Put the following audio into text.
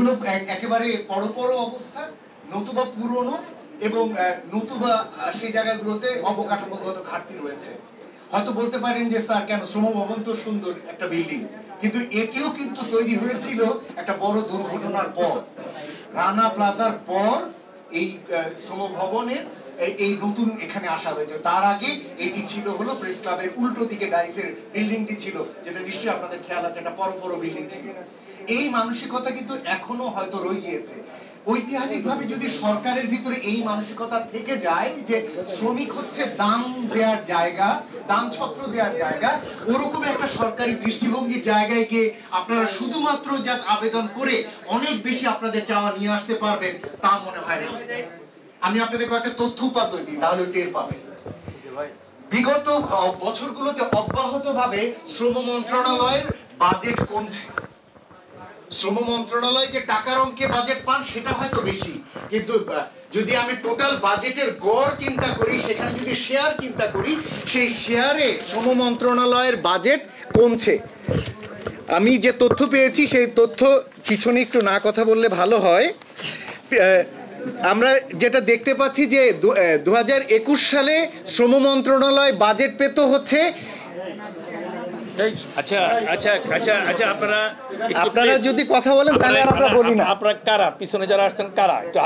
যেগুলো একেবারে পরপর অবস্থা, নতুবা পুরনো, এবং নতুবা সেই জায়গাগুলোতে অবকাঠামোগত ঘাটতি রয়েছে। হয়তো বলতে পারেন যে স্যার কেন, শ্রম ভবন তো সুন্দর একটা বিল্ডিং, কিন্তু এটিও কিন্তু তৈরি হয়েছিল একটা বড় দুর্ঘটনার পর। রানা প্লাজার পর এই শ্রম ভবনের এই নতুন এখানে আসা হয়েছে। তার আগে এটি ছিল হলো প্রেস ক্লাবের উল্টো দিকে ডাইফের বিল্ডিংটি ছিল, যেটা নিশ্চয়ই আপনাদের খেয়াল আছে, একটা পরপর বিল্ডিং ছিল। এই মানসিকতা কিন্তু এখনো হয়তো রয়ে গিয়েছে। ঐতিহাসিকভাবে যদি সরকারের ভিতরে এই মানসিকতা থেকে যায় যে শ্রমিক হচ্ছে দাম দেওয়ার জায়গা, দাম ছত্র দেওয়ার জায়গা, ওরকম একটা সরকারি দৃষ্টিভঙ্গির জায়গায় গিয়ে আপনারা শুধুমাত্র জাস্ট আবেদন করে অনেক বেশি আপনাদের চাওয়া নিয়ে আসতে পারবেন, তা মনে হয় না। আমি আপনাদের কয়েকটা তথ্য উপাত্ত দিই, তাহলে টের পাবেন। বিগত বছরগুলোতে অব্যাহতভাবে শ্রম মন্ত্রণালয়ের বাজেট কমছে। শ্রম মন্ত্রণালয় যে টাকার অঙ্কে বাজেট পান সেটা হয়তো বেশি, কিন্তু যদি আমি টোটাল বাজেটের গড় চিন্তা করি, সেখানে যদি শেয়ার চিন্তা করি, সেই শেয়ারে শ্রম মন্ত্রণালয়ের বাজেট কমছে। আমি যে তথ্য পেয়েছি সেই তথ্য পিছনে একটু না কথা বললে ভালো হয়। আমরা যেটা দেখতে পাচ্ছি যে 2021 সালে শ্রম মন্ত্রণালয় বাজেট পেত হচ্ছে, আচ্ছা আচ্ছা আচ্ছা আচ্ছা আপনারা যদি কথা বলেন তাহলে আমরা বলি না। আপনারা কারা, পিছনে যারা আসছেন কারা?